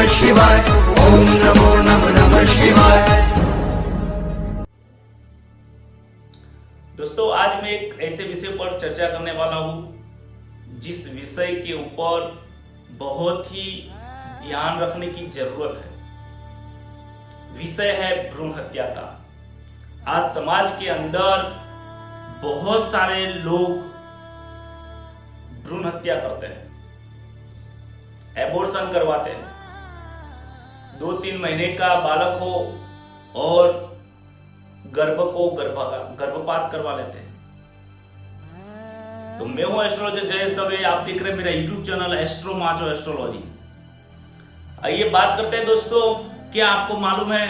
शिवाय। ओम नमो नमः शिवाय। दोस्तों, आज मैं एक ऐसे विषय पर चर्चा करने वाला हूं जिस विषय के ऊपर बहुत ही ध्यान रखने की जरूरत है। विषय है भ्रूण हत्या का। आज समाज के अंदर बहुत सारे लोग भ्रूण हत्या करते हैं, एबॉर्शन करवाते हैं। 2-3 महीने का बालक हो और गर्भपात करवा लेते हैं। तो मैं हूं एस्ट्रोलॉजर जयेश दवे, आप देख रहे हैं मेरा YouTube channel astro macho astrology. आइए बात करते हैं दोस्तों, क्या आपको मालूम है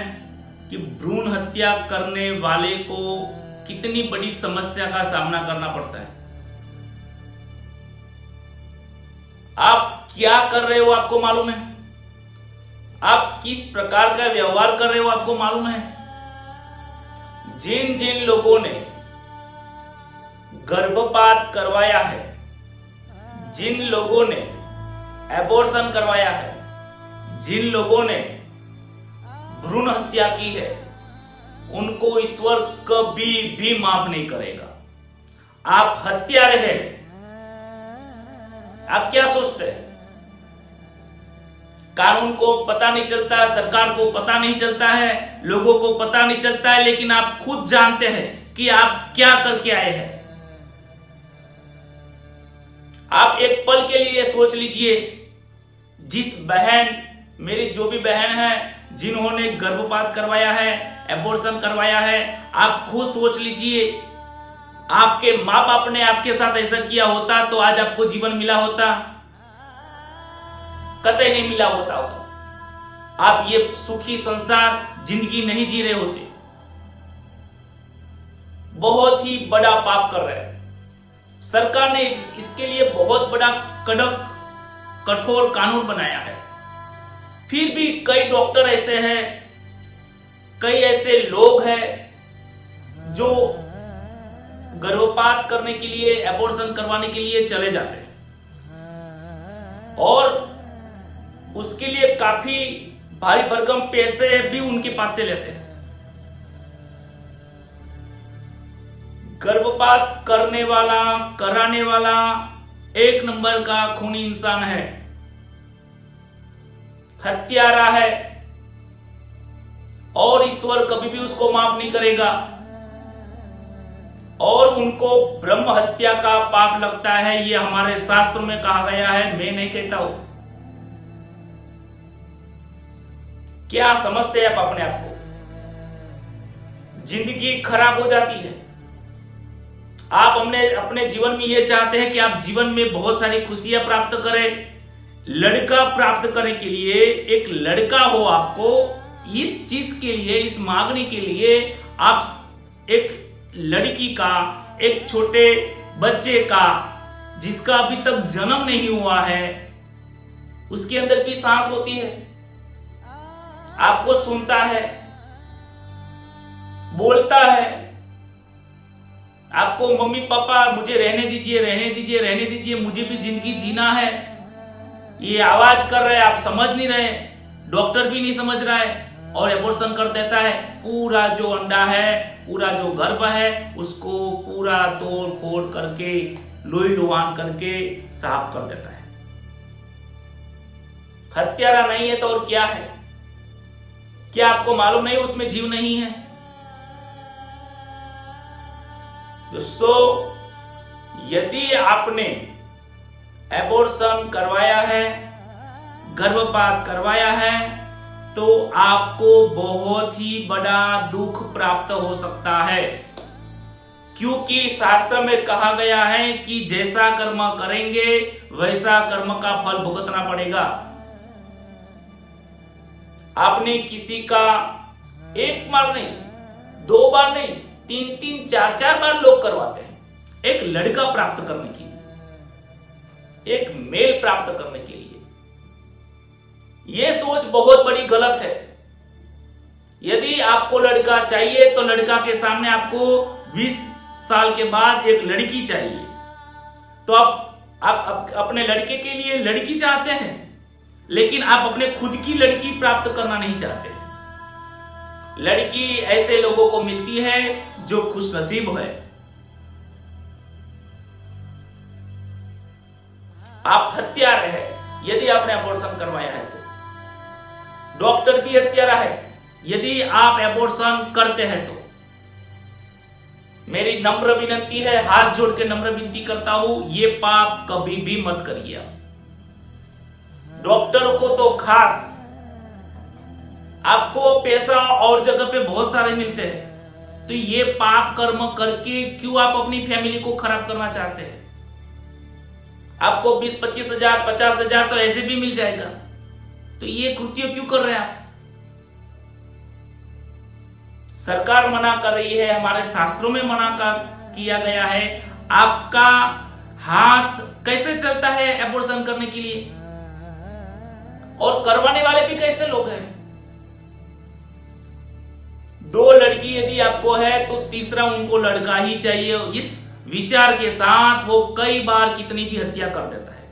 कि भ्रूण हत्या करने वाले को कितनी बड़ी समस्या का सामना करना पड़ता है? आप क्या कर रहे हो आपको मालूम है? आप किस प्रकार का व्यवहार कर रहे हो आपको मालूम है? जिन जिन लोगों ने गर्भपात करवाया है, जिन लोगों ने एबॉर्शन करवाया है, जिन लोगों ने भ्रूण हत्या की है, उनको ईश्वर कभी भी माफ नहीं करेगा। आप हत्यारे हैं। आप क्या सोचते हैं? कानून को पता नहीं चलता है, सरकार को पता नहीं चलता है, लोगों को पता नहीं चलता है, लेकिन आप खुद जानते हैं कि आप क्या करके आए हैं। आप एक पल के लिए सोच लीजिए, जिस बहन, मेरी जो भी बहन है जिन्होंने गर्भपात करवाया है, एबॉर्शन करवाया है, आप खुद सोच लीजिए, आपके माँ बाप ने आपके साथ ऐसा किया होता तो आज आपको जीवन मिला होता? कतई नहीं मिला होता। आप ये सुखी संसार जिंदगी नहीं जी रहे होते। बहुत ही बड़ा पाप कर रहे हैं। सरकार ने इसके लिए बहुत बड़ा कड़क कठोर कानून बनाया है। फिर भी कई डॉक्टर ऐसे हैं, कई ऐसे लोग हैं जो गर्भपात करने के लिए, एबॉर्शन करवाने के लिए चले जाते हैं और उसके लिए काफी भारी भरकम पैसे भी उनके पास से लेते हैं। गर्भपात करने वाला, कराने वाला एक नंबर का खूनी इंसान है, हत्यारा है और ईश्वर कभी भी उसको माफ नहीं करेगा और उनको ब्रह्म हत्या का पाप लगता है। ये हमारे शास्त्रों में कहा गया है, मैं नहीं कहता हूं। क्या समझते हैं आप अपने आप को? जिंदगी खराब हो जाती है। आप अपने जीवन में ये चाहते हैं कि आप जीवन में बहुत सारी खुशियां प्राप्त करें, लड़का प्राप्त करने के लिए एक लड़का हो। आपको इस चीज के लिए, इस मांगने के लिए आप एक लड़की का, एक छोटे बच्चे का जिसका अभी तक जन्म नहीं हुआ है, उसके अंदर भी सांस होती है, आपको सुनता है, बोलता है, आपको मम्मी पापा मुझे रहने दीजिए, रहने दीजिए, रहने दीजिए, मुझे भी जिंदगी जीना है, ये आवाज कर रहे हैं, आप समझ नहीं रहे, डॉक्टर भी नहीं समझ रहा है और एबॉर्शन कर देता है। पूरा जो अंडा है, पूरा जो गर्भ है, उसको पूरा तोड़ फोड़ करके, लोई लुहान करके साफ कर देता है। हत्यारा नहीं है तो और क्या है? क्या आपको मालूम नहीं उसमें जीव नहीं है? दोस्तों, यदि आपने एबॉर्शन करवाया है, गर्भपात करवाया है, तो आपको बहुत ही बड़ा दुख प्राप्त हो सकता है, क्योंकि शास्त्र में कहा गया है कि जैसा कर्म करेंगे वैसा कर्म का फल भुगतना पड़ेगा। आपने किसी का एक बार नहीं, 2 बार नहीं, 3-3, 4-4 बार लोग करवाते हैं एक लड़का प्राप्त करने के लिए, एक मेल प्राप्त करने के लिए। यह सोच बहुत बड़ी गलत है। यदि आपको लड़का चाहिए तो लड़का के सामने आपको 20 साल के बाद एक लड़की चाहिए, तो आप अपने लड़के के लिए लड़की चाहते हैं, लेकिन आप अपने खुद की लड़की प्राप्त करना नहीं चाहते। लड़की ऐसे लोगों को मिलती है जो खुशनसीब है। आप हत्यारा है यदि आपने अबॉर्शन करवाया है तो, डॉक्टर भी हत्यारा है यदि आप अबॉर्शन करते हैं तो। मेरी नम्र विनती है, हाथ जोड़ के नम्र विनती करता हूं, ये पाप कभी भी मत करिए। डॉक्टर को तो खास, आपको पैसा और जगह पे बहुत सारे मिलते हैं, तो ये पाप कर्म करके क्यों आप अपनी फैमिली को खराब करना चाहते हैं? आपको 20-25 हजार 50 हजार तो ऐसे भी मिल जाएगा, तो ये कृत्य क्यों कर रहे हैं आप? सरकार मना कर रही है, हमारे शास्त्रों में किया गया है। आपका हाथ कैसे चलता है एबॉर्शन करने के लिए, और करवाने वाले भी कैसे लोग हैं? 2 लड़की यदि आपको है तो तीसरा उनको लड़का ही चाहिए, इस विचार के साथ वो कई बार कितनी भी हत्या कर देता है।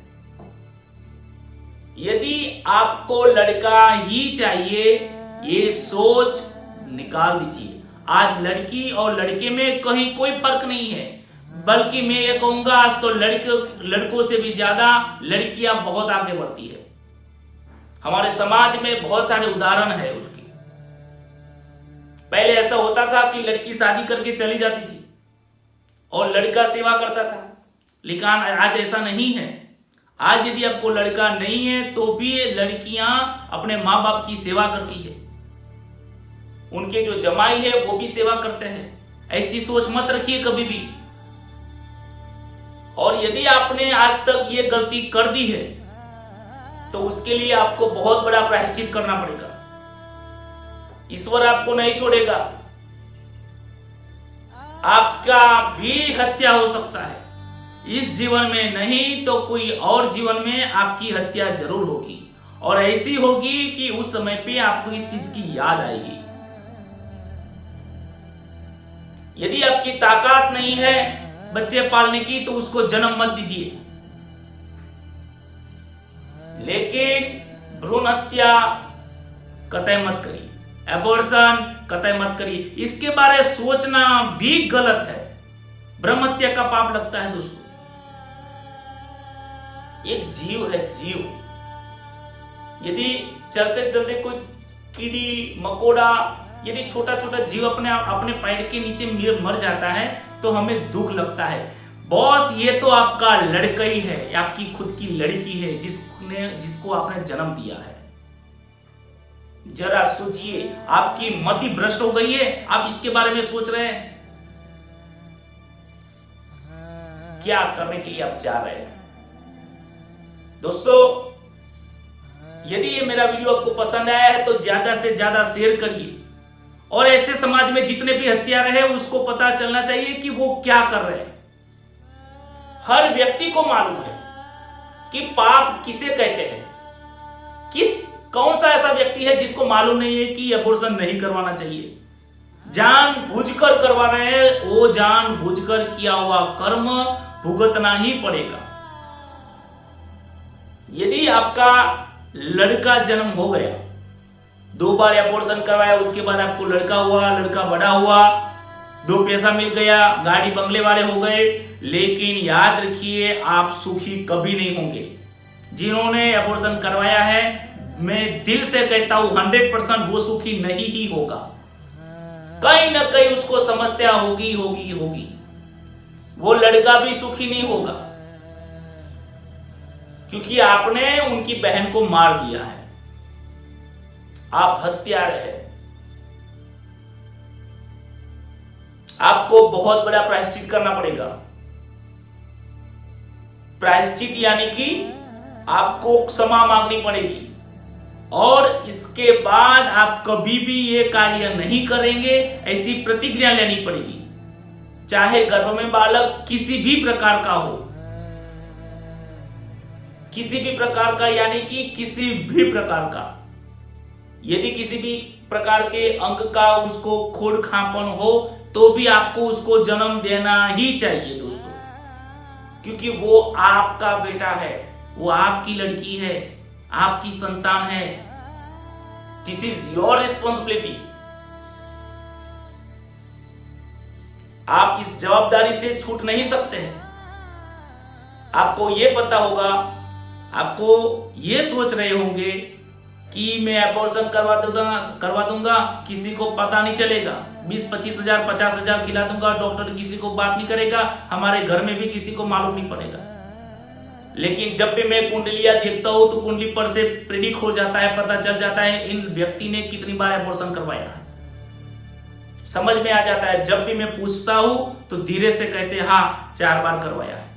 यदि आपको लड़का ही चाहिए, ये सोच निकाल दीजिए। आज लड़की और लड़के में कहीं कोई फर्क नहीं है, बल्कि मैं ये कहूंगा आज तो लड़कों से भी ज्यादा लड़कियां बहुत आगे बढ़ती है। हमारे समाज में बहुत सारे उदाहरण है उसके। पहले ऐसा होता था कि लड़की शादी करके चली जाती थी और लड़का सेवा करता था, लेकिन आज ऐसा नहीं है। आज यदि आपको लड़का नहीं है तो भी लड़कियां अपने माँ बाप की सेवा करती है, उनके जो जमाई है वो भी सेवा करते हैं। ऐसी सोच मत रखिए कभी भी। और यदि आपने आज तक ये गलती कर दी है तो उसके लिए आपको बहुत बड़ा प्रायश्चित करना पड़ेगा। ईश्वर आपको नहीं छोड़ेगा, आपका भी हत्या हो सकता है। इस जीवन में नहीं तो कोई और जीवन में आपकी हत्या जरूर होगी, और ऐसी होगी कि उस समय पे आपको इस चीज की याद आएगी। यदि आपकी ताकत नहीं है बच्चे पालने की तो उसको जन्म मत दीजिए, लेकिन भ्रूण हत्या कतई मत करिए, एबॉर्शन कतई मत करिए। इसके बारे में सोचना भी गलत है। ब्रह्म हत्या का पाप लगता है दोस्तों। एक जीव है, जीव यदि चलते चलते कोई कीड़ी मकोड़ा, यदि छोटा छोटा जीव अपने पैर के नीचे मर जाता है तो हमें दुख लगता है। बॉस ये तो आपका लड़का ही है, आपकी खुद की लड़की है जिसको आपने जन्म दिया है। जरा सोचिए, आपकी मति भ्रष्ट हो गई है, आप इसके बारे में सोच रहे हैं। क्या करने के लिए आप जा रहे हैं? दोस्तों, यदि ये मेरा वीडियो आपको पसंद आया है तो ज्यादा से ज्यादा शेयर करिए, और ऐसे समाज में जितने भी हत्यारे हैं उसको पता चलना चाहिए कि वो क्या कर रहे हैं। हर व्यक्ति को मालूम है कि पाप किसे कहते हैं। कौन सा ऐसा व्यक्ति है जिसको मालूम नहीं है कि अबॉर्शन नहीं करवाना चाहिए? जानबूझकर करवा रहे हैं, वो जानबूझकर किया हुआ कर्म भुगतना ही पड़ेगा। यदि आपका लड़का जन्म हो गया, 2 बार अबॉर्शन करवाया, उसके बाद आपको लड़का हुआ, लड़का बड़ा हुआ, 2 पैसा मिल गया, गाड़ी बंगले वाले हो गए, लेकिन याद रखिए आप सुखी कभी नहीं होंगे। जिन्होंने अबॉर्शन करवाया है, मैं दिल से कहता हूं 100% वो सुखी नहीं ही होगा। कहीं ना कहीं उसको समस्या होगी। वो लड़का भी सुखी नहीं होगा, क्योंकि आपने उनकी बहन को मार दिया है। आप हत्यारे हैं। आपको बहुत बड़ा प्रायश्चित करना पड़ेगा। प्रायश्चित यानी कि आपको क्षमा मांगनी पड़ेगी, और इसके बाद आप कभी भी ये कार्य नहीं करेंगे, ऐसी प्रतिज्ञा लेनी पड़ेगी। चाहे गर्भ में बालक किसी भी प्रकार का हो, किसी भी प्रकार का यानी कि किसी भी प्रकार का, यदि किसी भी प्रकार के अंग का उसको खोड़ खापन हो तो भी आपको उसको जन्म देना ही चाहिए दोस्तों, क्योंकि वो आपका बेटा है, वो आपकी लड़की है, आपकी संतान है। This is your responsibility. आप इस जवाबदारी से छूट नहीं सकते हैं। आपको यह पता होगा, आपको ये सोच रहे होंगे कि मैं अबॉर्शन करवा दूंगा, किसी को पता नहीं चलेगा, 20-25 हजार 50 हजार खिला दूंगा, डॉक्टर किसी को बात नहीं करेगा, हमारे घर में भी किसी को मालूम नहीं पड़ेगा। लेकिन जब भी मैं कुंडलियां देखता हूं तो कुंडली पर से प्रेडिक्ट हो जाता है, पता चल जाता है इन व्यक्ति ने कितनी बार अबॉर्शन करवाया है, समझ में आ जाता है। जब भी मैं पूछता हूं तो धीरे से कहते हैं हाँ 4 बार करवाया है।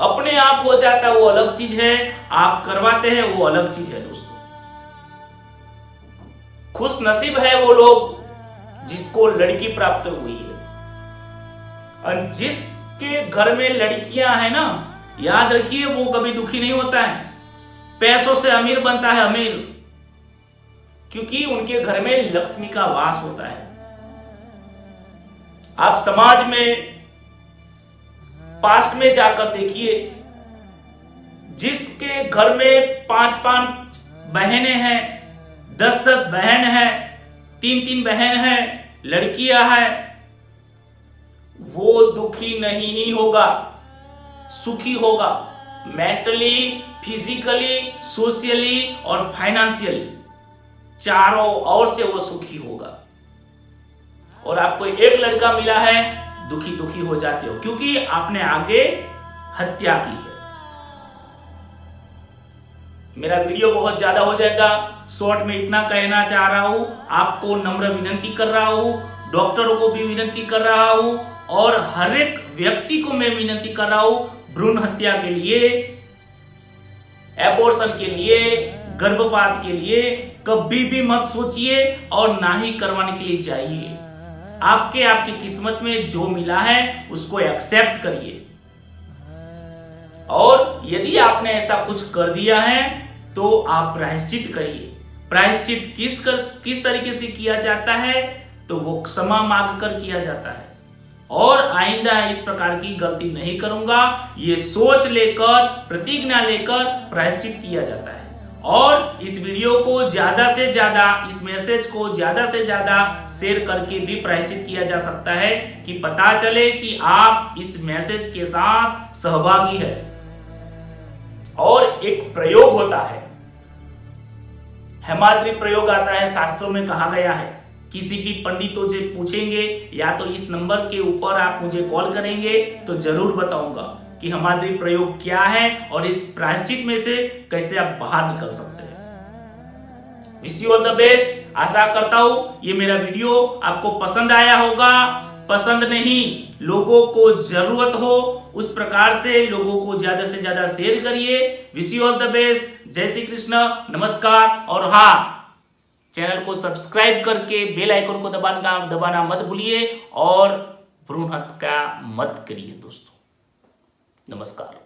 अपने आप हो जाता है वो अलग चीज है, आप करवाते हैं वो अलग चीज है दोस्तों। खुश नसीब है वो लोग जिसको लड़की प्राप्त हुई है। और जिसके घर में लड़कियां हैं ना, याद रखिए वो कभी दुखी नहीं होता है, पैसों से अमीर बनता है अमीर, क्योंकि उनके घर में लक्ष्मी का वास होता है। आप समाज में पास्ट में जाकर देखिए, जिसके घर में 5-5 बहनें हैं, 10-10 बहन हैं, 3-3 बहन हैं, लड़कियां हैं, वो दुखी नहीं ही होगा, सुखी होगा। मेंटली, फिजिकली, सोशली और फाइनेंशियली, चारों ओर से वो सुखी होगा। और आपको एक लड़का मिला है, दुखी हो जाते हो, क्योंकि आपने आगे हत्या की है। मेरा वीडियो बहुत ज्यादा हो जाएगा, शॉर्ट में इतना कहना चाह रहा हूं, आपको नम्र विनती कर रहा हूं, डॉक्टरों को भी विनती कर रहा हूं, और हर एक व्यक्ति को मैं विनती कर रहा हूं, भ्रूण हत्या के लिए, एबॉर्शन के लिए, गर्भपात के लिए कभी भी मत सोचिए और ना ही करवाने के लिए जाइए। आपके किस्मत में जो मिला है उसको एक्सेप्ट करिए। और यदि आपने ऐसा कुछ कर दिया है तो आप प्रायश्चित करिए। प्रायश्चित किस तरीके से किया जाता है, तो वो क्षमा मांग कर किया जाता है। और आइंदा इस प्रकार की गलती नहीं करूंगा, ये सोच लेकर, प्रतिज्ञा लेकर प्रायश्चित किया जाता है। और इस वीडियो को ज्यादा से ज्यादा, इस मैसेज को ज्यादा से ज्यादा शेयर करके भी प्रायश्चित किया जा सकता है, कि पता चले कि आप इस मैसेज के साथ सहभागी है। और एक प्रयोग होता है, हेमाद्रि प्रयोग आता है, शास्त्रों में कहा गया है। किसी भी पंडितों से पूछेंगे या तो इस नंबर के ऊपर आप मुझे कॉल करेंगे तो जरूर बताऊंगा कि हेमाद्रि प्रयोग क्या है और इस प्रायश्चित में से कैसे आप बाहर निकल सकते हैं। Wish you all the best. आशा करता हूं ये मेरा वीडियो आपको पसंद आया होगा। पसंद नहीं, लोगों को जरूरत हो उस प्रकार से लोगों को ज्यादा से ज्यादा शेयर करिए। Wish you all the best. जय श्री कृष्ण, नमस्कार। और हाँ, चैनल को सब्सक्राइब करके बेल आइकन को दबाना मत भूलिए और भ्रूण हत्या मत करिए दोस्तों। नमस्कार।